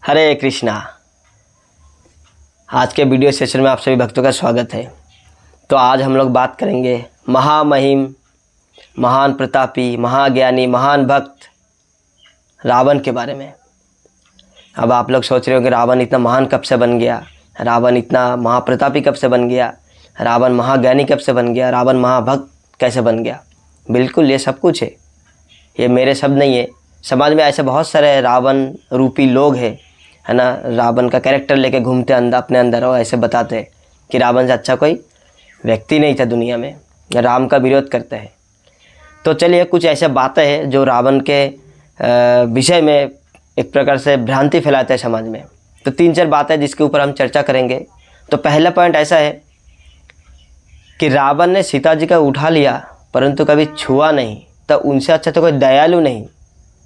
हरे कृष्णा। आज के video session में आप सभी भक्तों का स्वागत है। तो आज हम लोग बात करेंगे महामहिम, महान प्रतापी, महाज्ञानी, महान भक्त रावण के बारे में। अब आप लोग सोच रहे हो कि रावण इतना महान कब से बन गया, रावण इतना महाप्रतापी कब से बन गया, रावण महाज्ञानी कब से बन गया, रावण महाभक्त कैसे बन गया। बिल्कुल ये सब कुछ है, ये मेरे शब्द नहीं है। समाज में ऐसे बहुत सारे रावण रूपी लोग हैं, है ना। रावण का कैरेक्टर लेके घूमते अपने अंदर और ऐसे बताते हैं कि रावण से अच्छा कोई व्यक्ति नहीं था दुनिया में, राम का विरोध करते हैं। तो चलिए कुछ ऐसे बातें हैं जो रावण के विषय में एक प्रकार से भ्रांति फैलाते हैं समाज में। तो 3-4 बातें जिसके ऊपर हम चर्चा करेंगे। तो पहला पॉइंट ऐसा है कि रावण ने सीता जी का उठा लिया परंतु कभी छुआ नहीं। तो उनसे अच्छा तो कोई दयालु नहीं,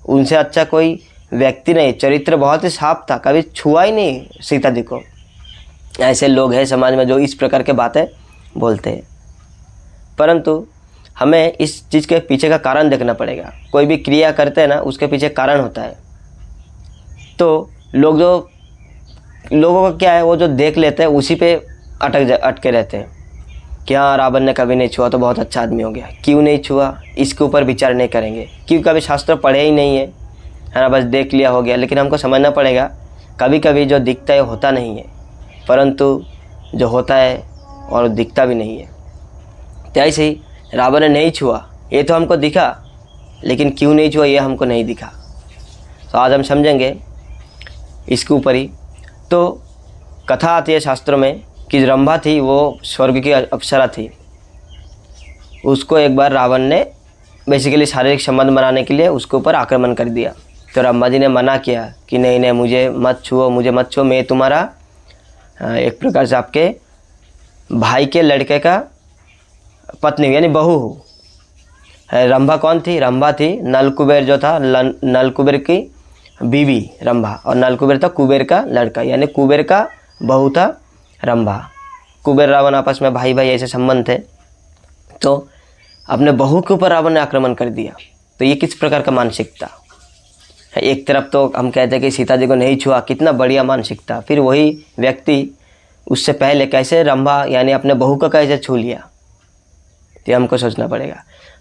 उनसे अच्छा कोई व्यक्ति नहीं, चरित्र बहुत ही साफ था, कभी छुआ ही नहीं सीता जी को। ऐसे लोग हैं समाज में जो इस प्रकार के बातें बोलते हैं। परंतु हमें इस चीज़ के पीछे का कारण देखना पड़ेगा। कोई भी क्रिया करते हैं ना, उसके पीछे कारण होता है। तो लोगों का क्या है, वो जो देख लेते हैं उसी पे अटके रहते हैं कि हाँ रावण ने कभी नहीं छुआ तो बहुत अच्छा आदमी हो गया। क्यों नहीं छुआ इसके ऊपर विचार नहीं करेंगे, क्योंकि कभी शास्त्र पढ़े ही नहीं है ना, बस देख लिया हो गया। लेकिन हमको समझना पड़ेगा कभी कभी जो दिखता है होता नहीं है, परंतु जो होता है और दिखता भी नहीं है। तो ऐसे ही रावण ने नहीं छुआ, ये तो हमको दिखा, लेकिन क्यों नहीं छुआ ये हमको नहीं दिखा। तो आज हम समझेंगे इसके ऊपर ही। तो कथा आती है शास्त्रों में कि रंभा थी, वो स्वर्ग की अप्सरा थी। उसको एक बार रावण ने बेसिकली शारीरिक संबंध बनाने के लिए उसके ऊपर आक्रमण कर दिया। तो रंभा जी ने मना किया कि नहीं नहीं, मुझे मत छुओ, मैं तुम्हारा एक प्रकार से आपके भाई के लड़के का पत्नी यानी बहू हूँ। रंभा कौन थी? रंभा थी नलकुबेर जो था, नलकुबेर की बीवी रंभा, और नलकुबेर था कुबेर का लड़का, यानी कुबेर का बहू था रंभा। कुबेर रावण आपस में भाई भाई ऐसे संबंध थे। तो अपने बहू के ऊपर रावण ने आक्रमण कर दिया। तो ये किस प्रकार का मानसिकता। एक तरफ तो हम कहते हैं कि सीता जी को नहीं छुआ, कितना बढ़िया मानसिकता, फिर वही व्यक्ति उससे पहले कैसे रंभा यानी अपने बहू का कैसे छू लिया, तो हमको सोचना पड़ेगा।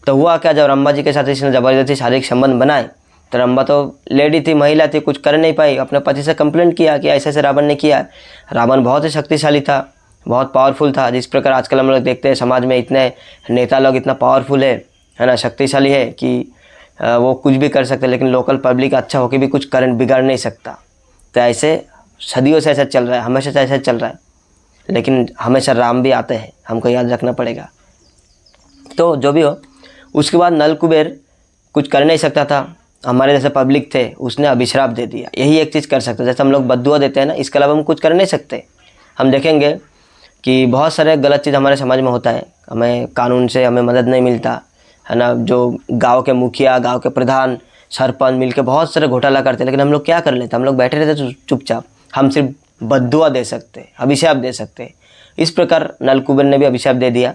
तो हुआ क्या, जब रंभा जी के साथ इसने ज़बरदस्ती शारीरिक संबंध बनाए तो रंभा तो लेडी थी, महिला थी, कुछ कर नहीं पाई। अपने पति से कंप्लेंट किया कि ऐसे ऐसे रावण ने किया। रावण बहुत ही शक्तिशाली था, बहुत पावरफुल था। जिस प्रकार आजकल हम लोग देखते हैं समाज में इतने नेता लोग इतना पावरफुल है ना, शक्तिशाली है कि वो कुछ भी कर सकते हैं, लेकिन लोकल पब्लिक अच्छा होकर भी कुछ बिगाड़ नहीं सकता। तो ऐसे सदियों से ऐसा चल रहा है, हमेशा से ऐसा चल रहा है। लेकिन हमेशा राम भी आते हैं, हमको याद रखना पड़ेगा। तो जो भी हो, उसके बाद नलकुबेर कुछ कर नहीं सकता था, हमारे जैसे पब्लिक थे, उसने अभिश्राप दे दिया। यही एक चीज़ कर सकते, जैसे हम लोग बद्दुआ देते हैं ना, इसके अलावा हम कुछ कर नहीं सकते। हम देखेंगे कि बहुत सारे गलत चीज़ हमारे समाज में होता है, हमें कानून से हमें मदद नहीं मिलता है ना। जो गांव के मुखिया, गांव के प्रधान, सरपंच मिलके बहुत सारे घोटाला करते हैं, लेकिन हम लोग क्या कर लेते हैं, हम लोग बैठे रहते चुपचाप। हम सिर्फ बद्दुआ दे सकते, अभिशाप दे सकते। इस प्रकार नलकुबेर ने भी अभिशाप दे दिया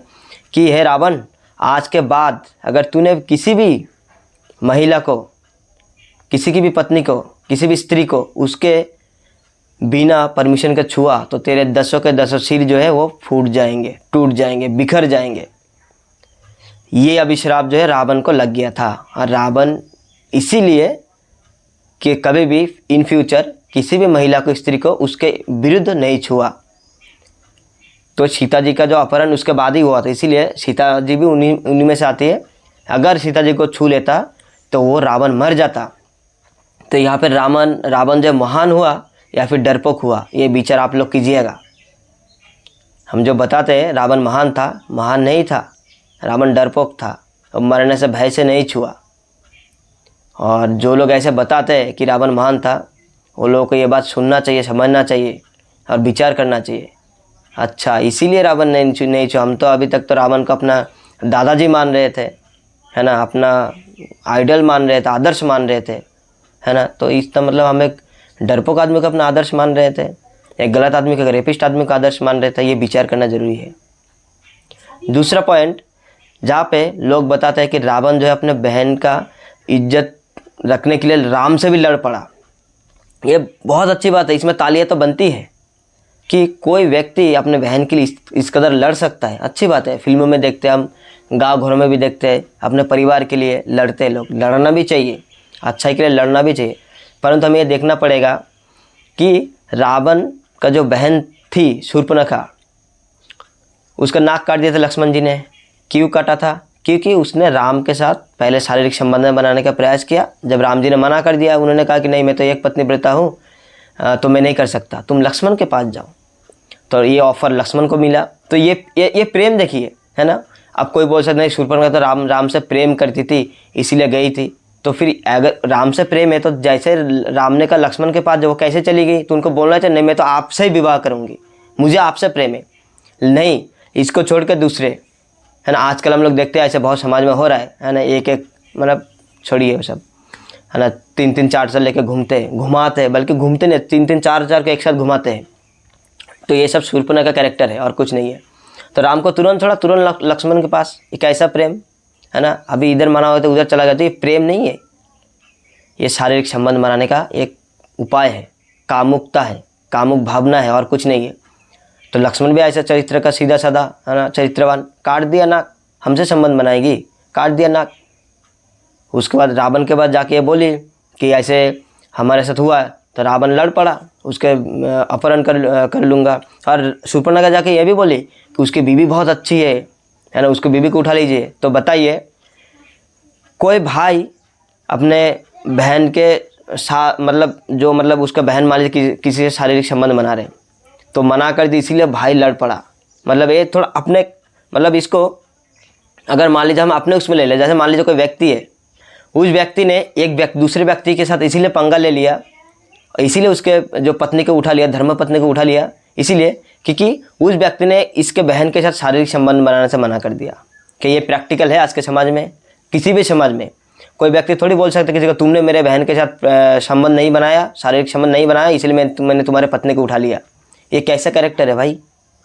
कि हे रावण, आज के बाद अगर तूने किसी भी महिला को, किसी की भी पत्नी को, किसी भी स्त्री को उसके बिना परमिशन के छुआ तो तेरे 10 के 10 सिर जो है वो फूट जाएंगे, टूट जाएंगे, बिखर जाएंगे। ये अभिश्राप जो है रावण को लग गया था। और रावण इसीलिए कि कभी भी इन फ्यूचर किसी भी महिला को, स्त्री को उसके विरुद्ध नहीं छुआ। तो सीता जी का जो अपहरण उसके बाद ही हुआ था, इसीलिए सीता जी भी उन्हीं में से आती है। अगर सीता जी को छू लेता तो वो रावण मर जाता। तो यहाँ पे रावण जो महान हुआ या फिर डरपोक हुआ, ये विचार आप लोग कीजिएगा। हम जो बताते हैं रावण महान था, महान नहीं था, रावण डरपोक था और मरने से भय से नहीं छुआ। और जो लोग ऐसे बताते हैं कि रावण महान था, वो लोगों को ये बात सुनना चाहिए, समझना चाहिए और विचार करना चाहिए। अच्छा, इसीलिए रावण ने नहीं छुआ। हम तो अभी तक तो रावण को अपना दादाजी मान रहे थे, है ना, अपना आइडल मान रहे थे, आदर्श मान रहे थे, है ना। तो इसका मतलब हम एक डरपोक आदमी को अपना आदर्श मान रहे थे, एक गलत आदमी को, रेपिस्ट आदमी का आदर्श मान रहे थे। ये विचार करना जरूरी है। दूसरा पॉइंट, जहाँ पे लोग बताते हैं कि रावण जो है अपने बहन का इज्जत रखने के लिए राम से भी लड़ पड़ा। ये बहुत अच्छी बात है, इसमें तालियां तो बनती है कि कोई व्यक्ति अपने बहन के लिए इस कदर लड़ सकता है। अच्छी बात है, फिल्मों में देखते हैं, हम गांव घरों में भी देखते हैं, अपने परिवार के लिए लड़ते हैं लोग। लड़ना भी चाहिए, अच्छाई के लिए लड़ना भी चाहिए, परंतु हमें ये देखना पड़ेगा कि रावण का जो बहन थी शूर्पणखा, उसका नाक काट दिया था लक्ष्मण जी ने। क्यों काटा था? क्योंकि उसने राम के साथ पहले शारीरिक संबंध बनाने का प्रयास किया। जब राम जी ने मना कर दिया, उन्होंने कहा कि नहीं, मैं तो एक पत्नी व्रता हूँ, तो मैं नहीं कर सकता, तुम लक्ष्मण के पास जाओ। तो ये ऑफर लक्ष्मण को मिला। तो ये प्रेम देखिए, है ना। अब कोई बोल सकता नहीं, शूर्पणखा तो राम से प्रेम करती थी इसीलिए गई थी। तो फिर अगर राम से प्रेम है तो जैसे राम ने कहा लक्ष्मण के पास जाओ, कैसे चली गई? तो उनको बोलना चाहिए नहीं, मैं तो आपसे ही विवाह करूँगी, मुझे आपसे प्रेम है। नहीं, इसको छोड़ कर दूसरे, है ना। आजकल हम लोग देखते हैं ऐसे बहुत समाज में हो रहा है ना। एक मतलब छोड़िए वो सब, है ना, 3-3 4 लेके घुमाते हैं, बल्कि घूमते नहीं, 3-3 4 के एक साथ घुमाते हैं। तो ये सब शूर्पणखा का कैरेक्टर है और कुछ नहीं है। तो राम को तुरंत लक्ष्मण के पास, एक ऐसा प्रेम, है ना। अभी इधर मना हो तो उधर चला गया, तो ये प्रेम नहीं है, ये शारीरिक संबंध बनाने का एक उपाय है, कामुकता है, कामुक भावना है और कुछ नहीं है। तो लक्ष्मण भी ऐसा चरित्र का सीधा साधा, है ना, चरित्रवान। काट दिया नाक, हमसे संबंध बनाएगी, काट दिया नाक। उसके बाद रावण के पास जाके ये बोली कि ऐसे हमारे साथ हुआ है, तो रावण लड़ पड़ा, उसके अपहरण कर लूँगा। और शूर्पणखा जाके ये भी बोली कि उसकी बीवी बहुत अच्छी है ना, उसकी बीवी को उठा लीजिए। तो बताइए, कोई भाई अपने बहन के साथ मतलब उसका बहन मान लीजिए किसी से शारीरिक संबंध बना रहे, तो मना कर दी, इसीलिए भाई लड़ पड़ा। मतलब ये थोड़ा अपने, मतलब इसको अगर मान लीजिए हम अपने उसमें ले लें, जैसे मान लीजिए कोई व्यक्ति है, उस व्यक्ति ने दूसरे व्यक्ति के साथ इसीलिए पंगा ले लिया, इसीलिए उसके जो पत्नी को उठा लिया, धर्मपत्नी को उठा लिया, इसीलिए क्योंकि उस व्यक्ति ने इसके बहन के साथ शारीरिक संबंध बनाने से मना कर दिया। कि ये प्रैक्टिकल है आज के समाज में, किसी भी समाज में। कोई व्यक्ति थोड़ी बोल सकता किसी को, तुमने मेरे बहन के साथ संबंध नहीं बनाया, शारीरिक संबंध नहीं बनाया, इसलिए मैंने तुम्हारे पत्नी को उठा लिया। ये कैसा कैरेक्टर है भाई?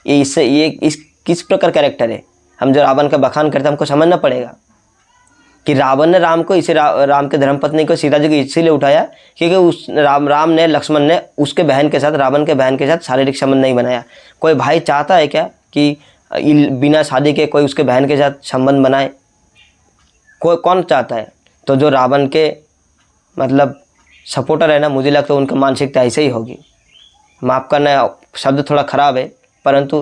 ये किस प्रकार कैरेक्टर है? हम जो रावण का बखान करते हैं, हमको समझना पड़ेगा कि रावण ने राम के धर्मपत्नी को, सीता जी को इसीलिए उठाया क्योंकि उस राम ने, लक्ष्मण ने उसके बहन के साथ, रावण के बहन के साथ शारीरिक संबंध नहीं बनाया। कोई भाई चाहता है क्या कि बिना शादी के कोई उसके बहन के साथ संबंध बनाए? कौन चाहता है? तो जो रावण के मतलब सपोर्टर है ना, मुझे लगता है उनका मानसिकता ऐसे ही होगी। माफ़ करना, शब्द थोड़ा ख़राब है, परंतु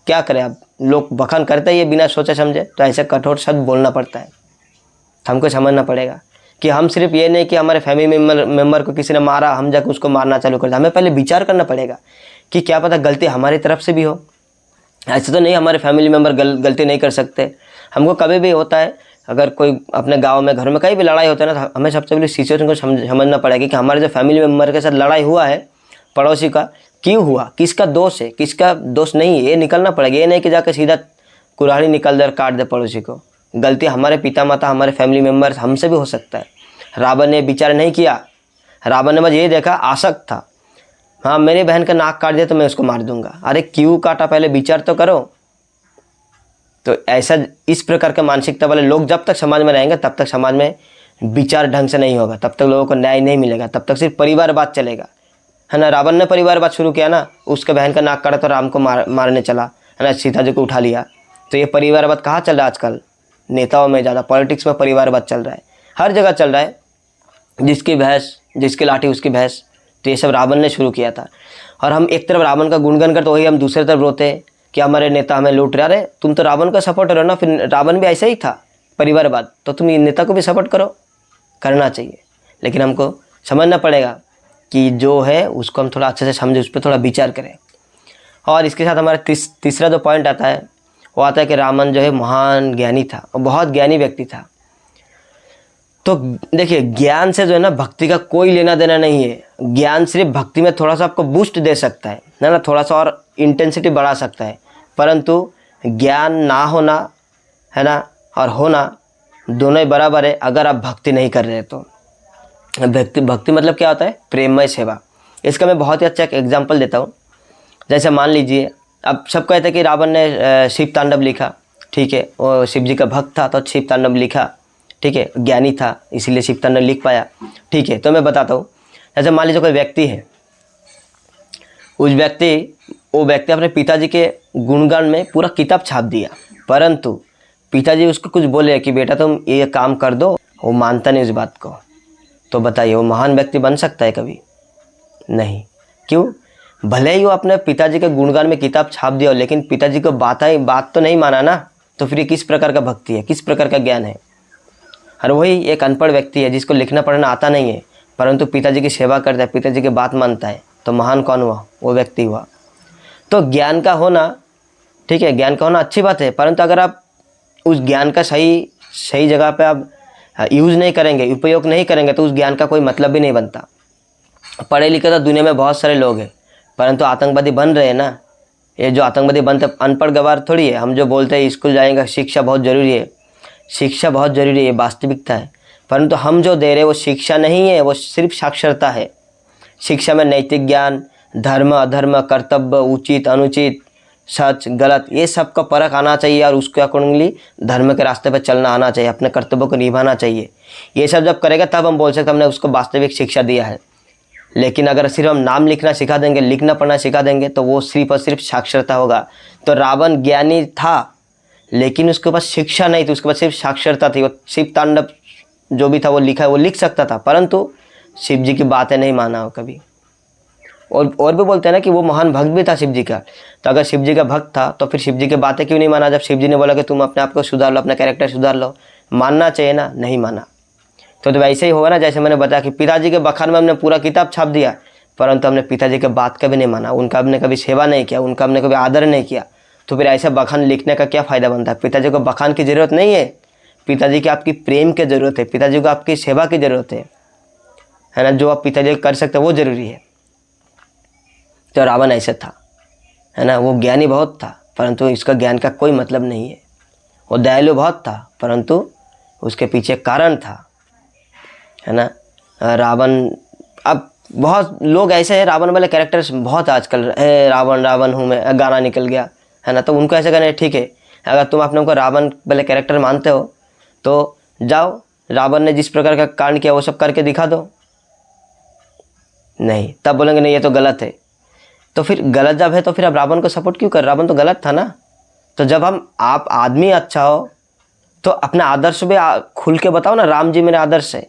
क्या करें, अब लोग बखान करते ही बिना सोचे समझे, तो ऐसे कठोर शब्द बोलना पड़ता है। हमको समझना पड़ेगा कि हम सिर्फ ये नहीं कि हमारे फैमिली मेम्बर को किसी ने मारा, हम जाकर उसको मारना चालू कर दिया। हमें पहले विचार करना पड़ेगा कि क्या पता गलती हमारी तरफ से भी हो। ऐसे तो नहीं हमारे फैमिली मेम्बर गलती नहीं कर सकते। हमको कभी भी होता है, अगर कोई अपने गांव में, घर में कहीं भी लड़ाई होता है ना, तो हमें सबसे पहले सिचुएशन को समझना पड़ेगा कि हमारे जो फैमिली मेम्बर के साथ लड़ाई हुआ है, पड़ोसी का, क्यों हुआ, किसका दोष है, किसका दोष नहीं है, ये निकलना पड़ेगा। ये नहीं कि जाकर सीधा कुल्हाड़ी निकाल दे और काट दे पड़ोसी को। गलती हमारे पिता माता, हमारे फैमिली मेम्बर्स, हमसे भी हो सकता है। रावण ने विचार नहीं किया, रावण ने बस ये देखा, आसक्त था, हाँ मेरी बहन का नाक काट दिया तो मैं उसको मार दूंगा। अरे क्यों काटा, पहले विचार तो करो। तो ऐसा, इस प्रकार के मानसिकता वाले लोग जब तक समाज में रहेंगे, तब तक समाज में विचार ढंग से नहीं होगा, तब तक लोगों को न्याय नहीं मिलेगा, तब तक सिर्फ परिवारवाद चलेगा, है ना। रावण ने परिवारवाद शुरू किया ना, उसके बहन का नाक काटा तो राम को मारने चला, है ना, सीता जी को उठा लिया। तो ये परिवारवाद कहाँ चल रहा है आजकल? नेताओं में ज़्यादा, पॉलिटिक्स में परिवारवाद चल रहा है, हर जगह चल रहा है। जिसकी भैंस, जिसकी लाठी उसकी भैंस। तो ये सब रावण ने शुरू किया था। और हम एक तरफ रावण का गुणगान करते, वही हम दूसरी तरफ रोते कि हमारे नेता हमें लूट रहे। अरे तुम तो रावण का सपोर्टर हो ना, फिर रावण भी ऐसा ही था, परिवारवाद। तो तुम नेता को भी सपोर्ट करो, करना चाहिए। लेकिन हमको समझना पड़ेगा कि जो है उसको हम थोड़ा अच्छे से समझें, उस पर थोड़ा विचार करें। और इसके साथ हमारा तीसरा जो पॉइंट आता है, वो आता है कि रावण जो है महान ज्ञानी था और बहुत ज्ञानी व्यक्ति था। तो देखिए, ज्ञान से जो है ना भक्ति का कोई लेना देना नहीं है। ज्ञान सिर्फ भक्ति में थोड़ा सा आपको बूस्ट दे सकता है ना, थोड़ा सा और इंटेंसिटी बढ़ा सकता है, परंतु ज्ञान ना होना, है ना, और होना दोनों ही बराबर है अगर आप भक्ति नहीं कर रहे तो। भक्ति मतलब क्या होता है? प्रेममय सेवा। इसका मैं बहुत ही अच्छा एक एग्जाम्पल देता हूँ। जैसे मान लीजिए, अब सब कहते हैं कि रावण ने शिव तांडव लिखा, ठीक है, वो शिव जी का भक्त था तो शिव तांडव लिखा, ठीक है, ज्ञानी था इसीलिए शिव तांडव लिख पाया, ठीक है। तो मैं बताता हूँ, जैसे मान लीजिए कोई व्यक्ति है, वो व्यक्ति अपने पिताजी के गुणगान में पूरा किताब छाप दिया, परंतु पिताजी उसको कुछ बोले कि बेटा तुम ये काम कर दो, वो मानता नहीं उस बात को, तो बताइए वो महान व्यक्ति बन सकता है कभी? नहीं। क्यों? भले ही वो अपने पिताजी के गुणगान में किताब छाप दिया हो, लेकिन पिताजी को बात तो नहीं माना ना, तो फिर ये किस प्रकार का भक्ति है, किस प्रकार का ज्ञान है? और वही एक अनपढ़ व्यक्ति है जिसको लिखना पढ़ना आता नहीं है, परंतु पिताजी की सेवा करता है, पिताजी की बात मानता है, तो महान कौन हुआ? वो व्यक्ति हुआ। तो ज्ञान का होना, ठीक है, ज्ञान का होना अच्छी बात है, परंतु अगर आप उस ज्ञान का सही जगह पे आप यूज़ नहीं करेंगे, उपयोग नहीं करेंगे, तो उस ज्ञान का कोई मतलब भी नहीं बनता। पढ़े लिखे तो दुनिया में बहुत सारे लोग हैं, परंतु आतंकवादी बन रहे हैं ना। ये जो आतंकवादी बनते अनपढ़ गवार थोड़ी है। हम जो बोलते हैं स्कूल जाएंगे, शिक्षा बहुत ज़रूरी है, शिक्षा बहुत ज़रूरी है, ये वास्तविकता है, परंतु हम जो दे रहे हैं वो शिक्षा नहीं है, वो सिर्फ साक्षरता है। शिक्षा में नैतिक ज्ञान, धर्म अधर्म, कर्तव्य, उचित अनुचित, सच गलत, ये सब का परख आना चाहिए, और उसके अकॉर्डिंगली धर्म के रास्ते पर चलना आना चाहिए, अपने कर्तव्यों को निभाना चाहिए। ये सब जब करेगा तब हम बोल सकते हमने उसको वास्तविक शिक्षा दिया है। लेकिन अगर सिर्फ हम नाम लिखना सिखा देंगे, लिखना पढ़ना सिखा देंगे, तो वो सिर्फ और सिर्फ साक्षरता होगा। तो रावण ज्ञानी था, लेकिन उसके पास शिक्षा नहीं थी, उसके पास सिर्फ साक्षरता थी। वो शिव तांडव जो भी था वो लिख सकता था, परंतु शिव जी की बातें नहीं माना वो कभी। और भी बोलते हैं ना कि वो महान भक्त भी था शिव जी का। तो अगर शिव जी का भक्त था तो फिर शिव जी की बातें क्यों नहीं माना? जब शिव जी ने बोला कि तुम अपने आप को सुधार लो, अपना कैरेक्टर सुधार लो, मानना चाहिए ना, नहीं माना। तो वैसे ही होगा ना, जैसे मैंने बताया कि पिताजी के बखान में हमने पूरा किताब छाप दिया, परंतु हमने पिताजी के बात कभी नहीं माना, उनका हमने कभी सेवा नहीं किया, उनका हमने कभी आदर नहीं किया, तो फिर ऐसे बखान लिखने का क्या फ़ायदा बनता है? पिताजी को बखान की ज़रूरत नहीं है, पिताजी की आपकी प्रेम की ज़रूरत है, पिताजी को आपकी सेवा की ज़रूरत है ना। जो आप पिताजी कर सकते हैं वो ज़रूरी है। तो रावण ऐसे था, है ना। वो ज्ञानी बहुत था, परंतु इसका ज्ञान का कोई मतलब नहीं है। वो दयालु बहुत था, परंतु उसके पीछे कारण था, है ना। रावण, अब बहुत लोग ऐसे हैं, रावण वाले कैरेक्टर्स बहुत आजकल है, रावण रावण हूँ मैं, गाना निकल गया, है ना। तो उनको ऐसे कहना ठीक है, अगर तुम अपने को रावण वाले कैरेक्टर मानते हो तो जाओ, रावण ने जिस प्रकार का कांड किया वो सब करके दिखा दो। नहीं, तब बोलेंगे नहीं ये तो गलत है। तो फिर गलत जब है तो फिर आप रावण को सपोर्ट क्यों कर? रावण तो गलत था ना। तो जब आप आदमी अच्छा हो तो अपना आदर्श भी खुल के बताओ ना, राम जी मेरे आदर्श है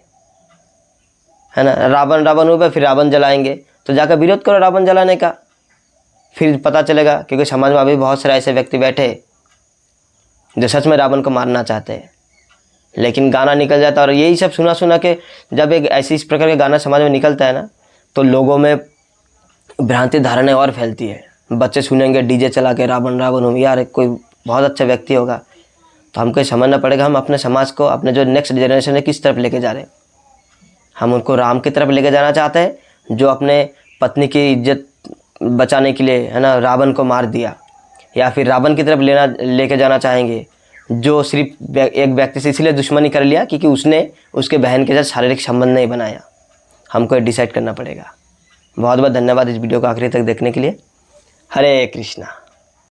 ना। रावण रावण हुए फिर रावण जलाएंगे, तो जाकर विरोध करो रावण जलाने का, फिर पता चलेगा। क्योंकि समाज में अभी बहुत सारे ऐसे व्यक्ति बैठे जो सच में रावण को मारना चाहते हैं, लेकिन गाना निकल जाता है। और यही सब सुना के जब एक ऐसी इस प्रकार का गाना समाज में निकलता है ना, तो लोगों में भ्रांति धारणाएं और फैलती है। बच्चे सुनेंगे डीजे चला के रावण रावण हो, यार कोई बहुत अच्छा व्यक्ति होगा। तो हमको समझना पड़ेगा हम अपने समाज को, अपने जो नेक्स्ट जनरेशन है किस तरफ लेके जा रहे हैं। हम उनको राम की तरफ लेके जाना चाहते हैं जो अपने पत्नी की इज्जत बचाने के लिए, है ना, रावण को मार दिया, या फिर रावण की तरफ लेके जाना चाहेंगे जो सिर्फ एक व्यक्ति से इसलिए दुश्मनी कर लिया क्योंकि उसने उसके बहन के साथ शारीरिक संबंध नहीं बनाया। हमको डिसाइड करना पड़ेगा। बहुत बहुत धन्यवाद इस वीडियो को आखिरी तक देखने के लिए। हरे कृष्णा।